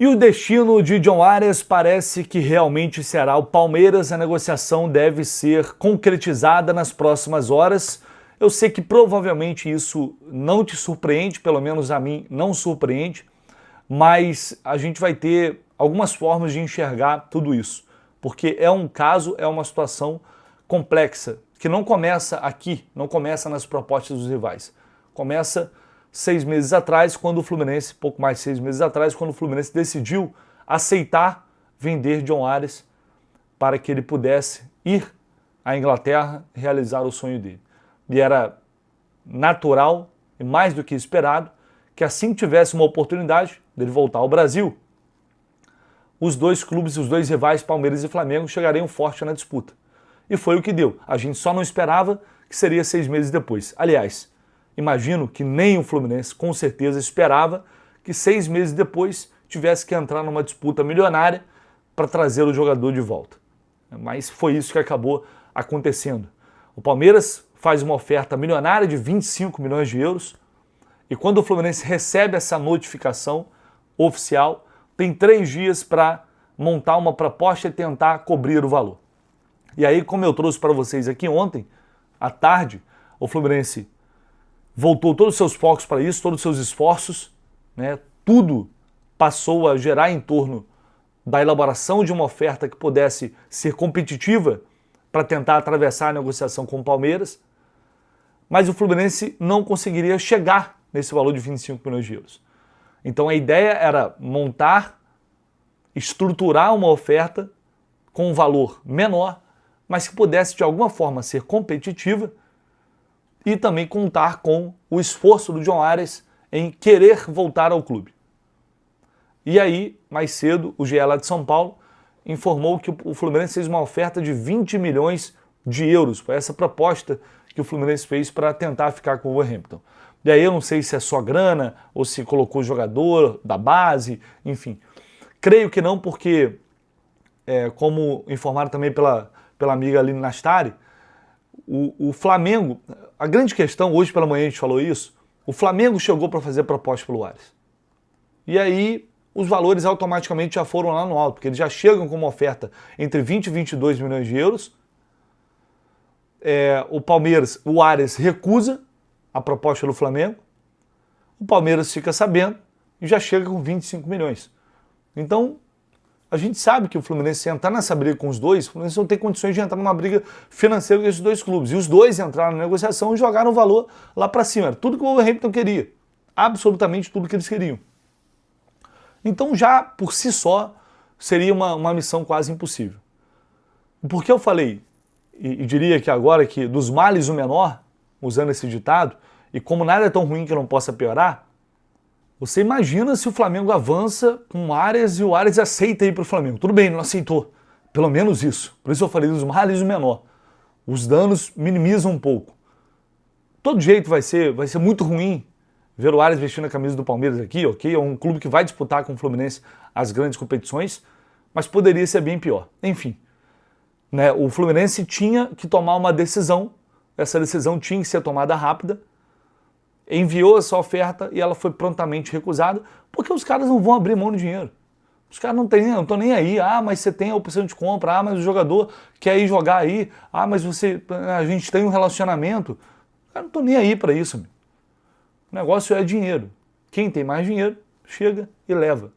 E o destino de John Arias parece que realmente será o Palmeiras. A negociação deve ser concretizada nas próximas horas. Eu sei que provavelmente isso não te surpreende, pelo menos a mim não surpreende, mas a gente vai ter algumas formas de enxergar tudo isso, porque é um caso, é uma situação complexa, que não começa aqui, não começa nas propostas dos rivais. Começa 6 meses atrás, quando o Fluminense, pouco mais de 6 meses atrás, quando o Fluminense decidiu aceitar vender John Arias para que ele pudesse ir à Inglaterra realizar o sonho dele. E era natural e mais do que esperado que assim que tivesse uma oportunidade dele voltar ao Brasil, os dois clubes, os dois rivais, Palmeiras e Flamengo, chegariam forte na disputa. E foi o que deu. A gente só não esperava que seria 6 meses depois. Aliás, imagino que nem o Fluminense com certeza esperava que 6 meses depois tivesse que entrar numa disputa milionária para trazer o jogador de volta. Mas foi isso que acabou acontecendo. O Palmeiras faz uma oferta milionária de 25 milhões de euros e quando o Fluminense recebe essa notificação oficial, tem 3 dias para montar uma proposta e tentar cobrir o valor. E aí, como eu trouxe para vocês aqui ontem, à tarde, o Fluminense voltou todos os seus focos para isso, todos os seus esforços, né? Tudo passou a gerar em torno da elaboração de uma oferta que pudesse ser competitiva para tentar atravessar a negociação com o Palmeiras, mas o Fluminense não conseguiria chegar nesse valor de 25 milhões de euros. Então a ideia era montar, estruturar uma oferta com um valor menor, mas que pudesse de alguma forma ser competitiva e também contar com o esforço do John Arias em querer voltar ao clube. E aí, mais cedo, o GE lá de São Paulo informou que o Fluminense fez uma oferta de 20 milhões de euros. Foi essa proposta que o Fluminense fez para tentar ficar com o Wolverhampton. E aí eu não sei se é só grana ou se colocou o jogador da base, enfim. Creio que não, porque, como informaram também pela amiga Aline Nastari, o Flamengo, a grande questão, hoje pela manhã a gente falou isso, o Flamengo chegou para fazer proposta pelo Arias. E aí os valores automaticamente já foram lá no alto, porque eles já chegam com uma oferta entre 20 e 22 milhões de euros. O Palmeiras, o Arias recusa a proposta do Flamengo, o Palmeiras fica sabendo e já chega com 25 milhões. Então, a gente sabe que o Fluminense, se entrar nessa briga com os dois, o Fluminense não tem condições de entrar numa briga financeira com esses dois clubes. E os dois entraram na negociação e jogaram o valor lá para cima. Era tudo que o Wolverhampton queria. Absolutamente tudo que eles queriam. Então, já por si só, seria uma missão quase impossível. Por que eu falei, e diria que agora que dos males o menor, usando esse ditado, e como nada é tão ruim que não possa piorar, você imagina se o Flamengo avança com o Arias e o Arias aceita ir para o Flamengo. Tudo bem, ele não aceitou. Pelo menos isso. Por isso eu falei dos males o menor. Os danos minimizam um pouco. Todo jeito vai ser muito ruim ver o Arias vestindo a camisa do Palmeiras aqui, ok? É um clube que vai disputar com o Fluminense as grandes competições, mas poderia ser bem pior. Enfim, né, o Fluminense tinha que tomar uma decisão, essa decisão tinha que ser tomada rápida, enviou essa oferta e ela foi prontamente recusada, porque os caras não vão abrir mão de dinheiro. Os caras não estão nem aí. Ah, mas você tem a opção de compra. Ah, mas o jogador quer ir jogar aí. Ah, mas a gente tem um relacionamento. Os caras não estão nem aí para isso. Meu. O negócio é dinheiro. Quem tem mais dinheiro, chega e leva.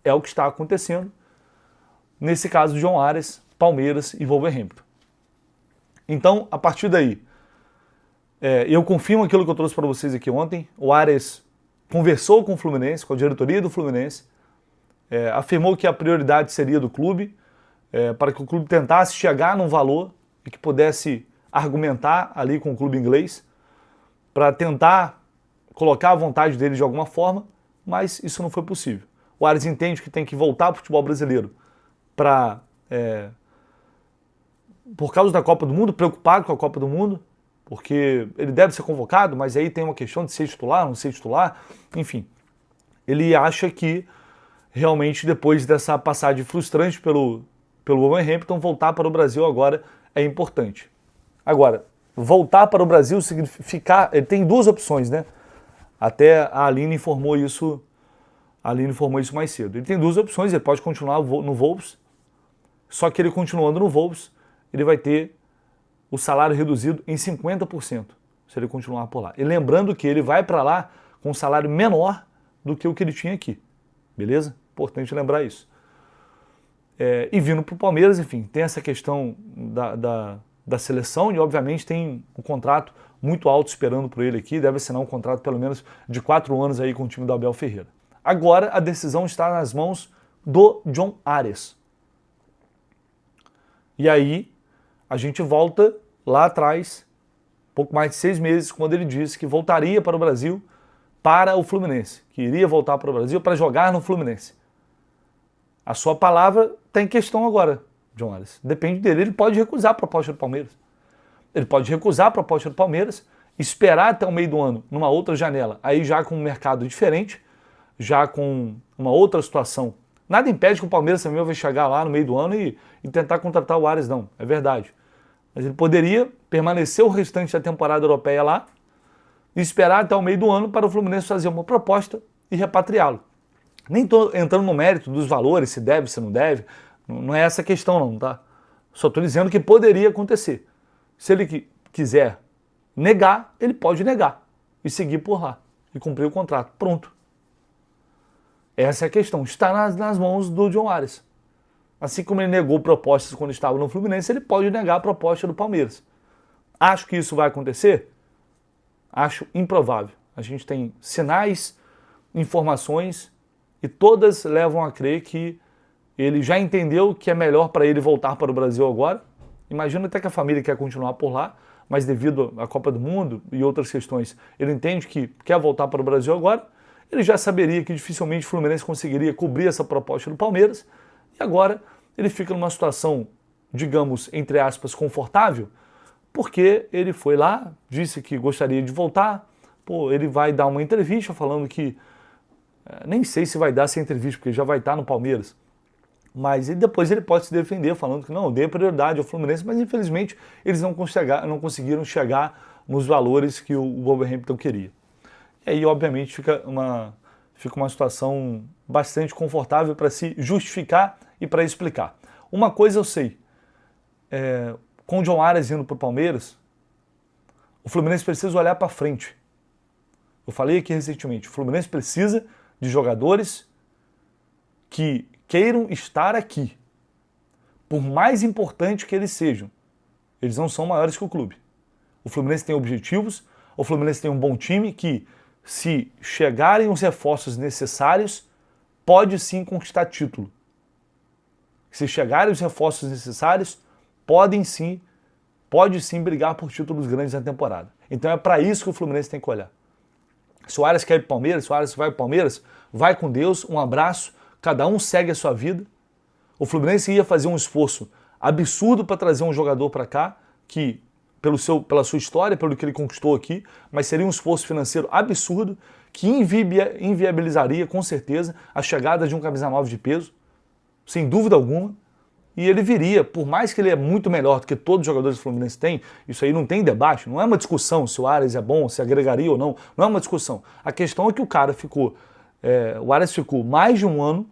É o que está acontecendo nesse caso de John Arias, Palmeiras e Wolverhampton. Então, a partir daí, eu confirmo aquilo que eu trouxe para vocês aqui ontem. O Arias conversou com o Fluminense, com a diretoria do Fluminense, afirmou que a prioridade seria do clube, para que o clube tentasse chegar num valor e que pudesse argumentar ali com o clube inglês, para tentar colocar a vontade dele de alguma forma, mas isso não foi possível. O Arias entende que tem que voltar para o futebol brasileiro por causa da Copa do Mundo, preocupado com a Copa do Mundo, porque ele deve ser convocado, mas aí tem uma questão de ser titular, não ser titular, enfim. Ele acha que realmente depois dessa passagem frustrante pelo Wolverhampton, voltar para o Brasil agora é importante. Agora, voltar para o Brasil significa... Ele tem duas opções, né? Até a Aline informou isso A Aline informou isso mais cedo. Ele tem duas opções, ele pode continuar no Wolves, só que ele continuando no Wolves, ele vai ter o salário reduzido em 50%, se ele continuar por lá. E lembrando que ele vai para lá com um salário menor do que o que ele tinha aqui, beleza? Importante lembrar isso. E vindo para o Palmeiras, enfim, tem essa questão da seleção e obviamente tem um contrato muito alto esperando por ele aqui, deve assinar um contrato pelo menos de 4 anos aí com o time do Abel Ferreira. Agora a decisão está nas mãos do John Arias. E aí a gente volta lá atrás, pouco mais de 6 meses, quando ele disse que voltaria para o Brasil para o Fluminense, que iria voltar para o Brasil para jogar no Fluminense. A sua palavra está em questão agora, John Arias. Depende dele, ele pode recusar a proposta do Palmeiras. Ele pode recusar a proposta do Palmeiras, esperar até o meio do ano, numa outra janela, aí já com um mercado diferente, já com uma outra situação. Nada impede que o Palmeiras também vai chegar lá no meio do ano e tentar contratar o Arias, não, é verdade. Mas ele poderia permanecer o restante da temporada europeia lá e esperar até o meio do ano para o Fluminense fazer uma proposta e repatriá-lo. Nem estou entrando no mérito dos valores, se deve, se não deve, não é essa a questão não, tá? Só estou dizendo que poderia acontecer. Se ele quiser negar, ele pode negar e seguir por lá e cumprir o contrato. Pronto. Essa é a questão. Está nas mãos do John Arias. Assim como ele negou propostas quando estava no Fluminense, ele pode negar a proposta do Palmeiras. Acho que isso vai acontecer? Acho improvável. A gente tem sinais, informações e todas levam a crer que ele já entendeu que é melhor para ele voltar para o Brasil agora. Imagina até que a família quer continuar por lá, mas devido à Copa do Mundo e outras questões, ele entende que quer voltar para o Brasil agora. Ele já saberia que dificilmente o Fluminense conseguiria cobrir essa proposta do Palmeiras. E agora ele fica numa situação, digamos, entre aspas, confortável, porque ele foi lá, disse que gostaria de voltar. Ele vai dar uma entrevista falando que, nem sei se vai dar essa entrevista, porque já vai estar no Palmeiras. Mas depois ele pode se defender falando que não, dê prioridade ao Fluminense, mas infelizmente eles não conseguiram chegar nos valores que o Wolverhampton queria. E aí, obviamente, fica uma situação bastante confortável para se justificar e para explicar. Uma coisa eu sei, com o John Arias indo para o Palmeiras, o Fluminense precisa olhar para frente. Eu falei aqui recentemente, o Fluminense precisa de jogadores que queiram estar aqui. Por mais importante que eles sejam, eles não são maiores que o clube. O Fluminense tem objetivos, o Fluminense tem um bom time que, se chegarem os reforços necessários, pode sim conquistar título. Se chegarem os reforços necessários, pode sim brigar por títulos grandes na temporada. Então é para isso que o Fluminense tem que olhar. Se o Arias quer ir para o Palmeiras, se o Arias vai para o Palmeiras, vai com Deus, um abraço, cada um segue a sua vida. O Fluminense ia fazer um esforço absurdo para trazer um jogador para cá, que pela sua história, pelo que ele conquistou aqui, mas seria um esforço financeiro absurdo que inviabilizaria, com certeza, a chegada de um camisa 9 de peso, sem dúvida alguma, e ele viria, por mais que ele é muito melhor do que todos os jogadores do Fluminense têm, isso aí não tem debate, não é uma discussão se o Arias é bom, se agregaria ou não, não é uma discussão. A questão é que o Arias ficou mais de um ano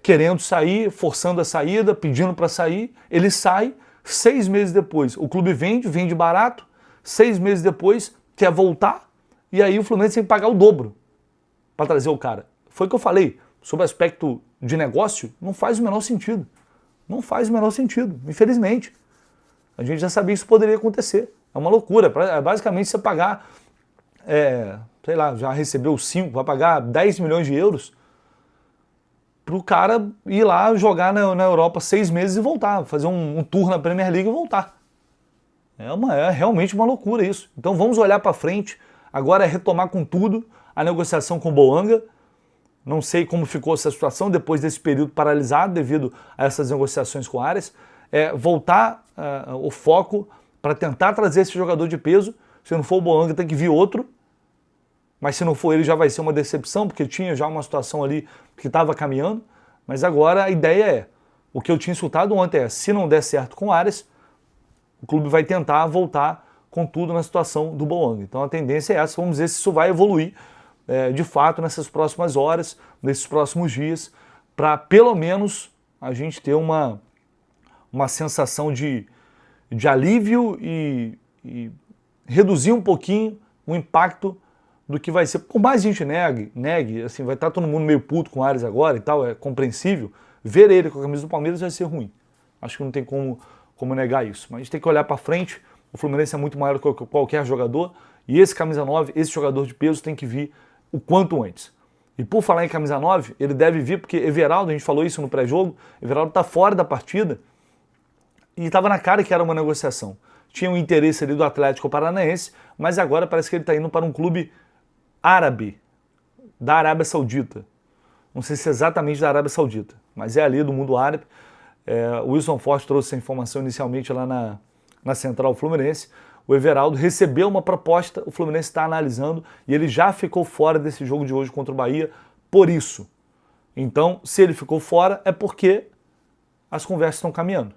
querendo sair, forçando a saída, pedindo para sair, ele sai, 6 meses depois o clube vende barato, 6 meses depois quer voltar, e aí o Fluminense tem que pagar o dobro para trazer o cara. Foi o que eu falei, sobre o aspecto de negócio, não faz o menor sentido. Não faz o menor sentido, infelizmente. A gente já sabia que isso poderia acontecer. É uma loucura. Basicamente, você pagar, sei lá, já recebeu 5, vai pagar 10 milhões de euros para o cara ir lá jogar na Europa 6 meses e voltar, fazer um tour na Premier League e voltar. É realmente uma loucura isso. Então vamos olhar para frente, agora é retomar com tudo a negociação com o Boanga. Não sei como ficou essa situação depois desse período paralisado devido a essas negociações com o Arias. Voltar o foco para tentar trazer esse jogador de peso. Se não for o Boanga, tem que vir outro. Mas se não for ele, já vai ser uma decepção, porque tinha já uma situação ali que estava caminhando. Mas agora a ideia o que eu tinha insultado ontem se não der certo com o Arias, o clube vai tentar voltar com tudo na situação do Boanga. Então a tendência é essa, vamos ver se isso vai evoluir. de fato nessas próximas horas, nesses próximos dias, para pelo menos a gente ter uma sensação de alívio e reduzir um pouquinho o impacto do que vai ser. Por mais a gente negue, assim, vai estar todo mundo meio puto com o Ares agora e tal, é compreensível, ver ele com a camisa do Palmeiras vai ser ruim. Acho que não tem como negar isso. Mas a gente tem que olhar para frente, o Fluminense é muito maior do que qualquer jogador, e esse camisa 9, esse jogador de peso tem que vir o quanto antes. E por falar em camisa 9, ele deve vir, porque Everaldo, a gente falou isso no pré-jogo, Everaldo está fora da partida, e estava na cara que era uma negociação. Tinha um interesse ali do Atlético Paranaense, mas agora parece que ele está indo para um clube árabe, da Arábia Saudita. Não sei se é exatamente da Arábia Saudita, mas é ali do mundo árabe. O Wilson Forte trouxe essa informação inicialmente lá na Central Fluminense. O Everaldo recebeu uma proposta, o Fluminense está analisando e ele já ficou fora desse jogo de hoje contra o Bahia por isso. Então, se ele ficou fora, é porque as conversas estão caminhando.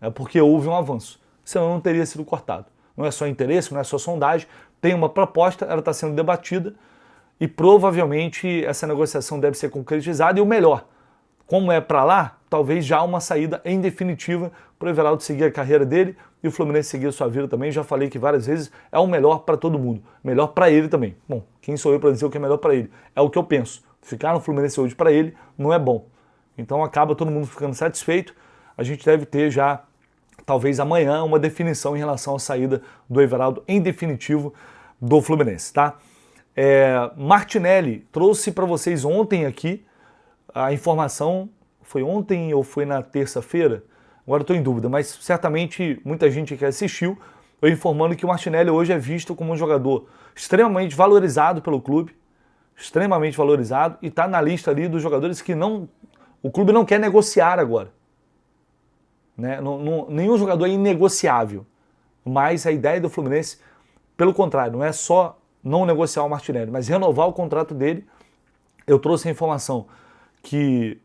É porque houve um avanço. Senão não teria sido cortado. Não é só interesse, não é só sondagem. Tem uma proposta, ela está sendo debatida e provavelmente essa negociação deve ser concretizada. E o melhor, como é para lá, talvez já uma saída em definitiva para o Everaldo seguir a carreira dele e o Fluminense seguir a sua vida também. Já falei que várias vezes é o melhor para todo mundo. Melhor para ele também. Bom, quem sou eu para dizer o que é melhor para ele? É o que eu penso. Ficar no Fluminense hoje para ele não é bom. Então acaba todo mundo ficando satisfeito. A gente deve ter já, talvez amanhã, uma definição em relação à saída do Everaldo em definitivo do Fluminense, tá? Martinelli trouxe para vocês ontem aqui a informação, foi ontem ou foi na terça-feira? Agora estou em dúvida, mas certamente muita gente que assistiu, eu informando que o Martinelli hoje é visto como um jogador extremamente valorizado pelo clube, extremamente valorizado, e está na lista ali dos jogadores que o clube não quer negociar agora. Né? Nenhum jogador é inegociável, mas a ideia do Fluminense, pelo contrário, não é só não negociar o Martinelli, mas renovar o contrato dele. Eu trouxe a informação que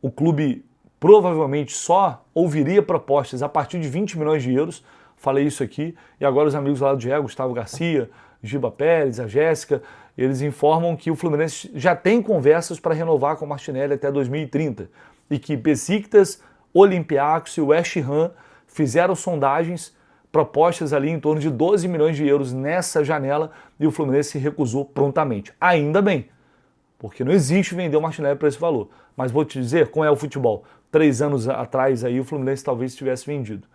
o clube provavelmente só ouviria propostas a partir de 20 milhões de euros, falei isso aqui, e agora os amigos lá do Diego, Gustavo Garcia, Giba Pérez, a Jéssica, eles informam que o Fluminense já tem conversas para renovar com o Martinelli até 2030, e que Besiktas, Olympiacos e o West Ham fizeram sondagens, propostas ali em torno de 12 milhões de euros nessa janela, e o Fluminense se recusou prontamente. Ainda bem, porque não existe vender o Martinelli por esse valor. Mas vou te dizer, como é o futebol, 3 anos atrás aí o Fluminense talvez tivesse vendido.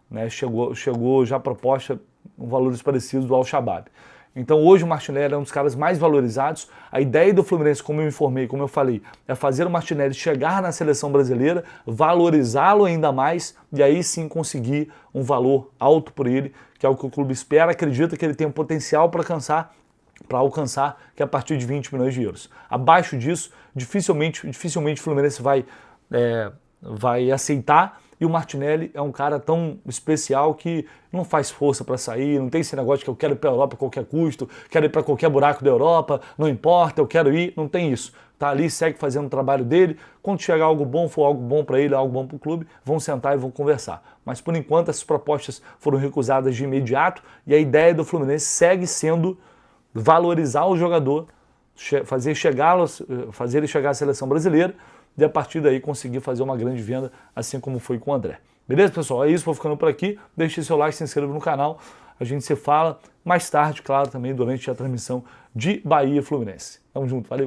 Né? Chegou já a proposta com valores parecidos do Al-Shabaab. Então hoje o Martinelli é um dos caras mais valorizados. A ideia do Fluminense, como eu informei, como eu falei, é fazer o Martinelli chegar na seleção brasileira, valorizá-lo ainda mais e aí sim conseguir um valor alto por ele, que é o que o clube espera, acredita que ele tem um potencial para alcançar, que é a partir de 20 milhões de euros. Abaixo disso, dificilmente o Fluminense vai aceitar, e o Martinelli é um cara tão especial que não faz força para sair, não tem esse negócio de que eu quero ir para a Europa a qualquer custo, quero ir para qualquer buraco da Europa, não importa, eu quero ir, não tem isso. Tá ali, segue fazendo o trabalho dele, quando chegar algo bom, for algo bom para ele, algo bom para o clube, vão sentar e vão conversar. Mas por enquanto essas propostas foram recusadas de imediato e a ideia do Fluminense segue sendo valorizar o jogador, fazer ele chegar à seleção brasileira e a partir daí conseguir fazer uma grande venda, assim como foi com o André. Beleza, pessoal? É isso, vou ficando por aqui. Deixe seu like, se inscreva no canal. A gente se fala mais tarde, claro, também durante a transmissão de Bahia e Fluminense. Tamo junto, valeu!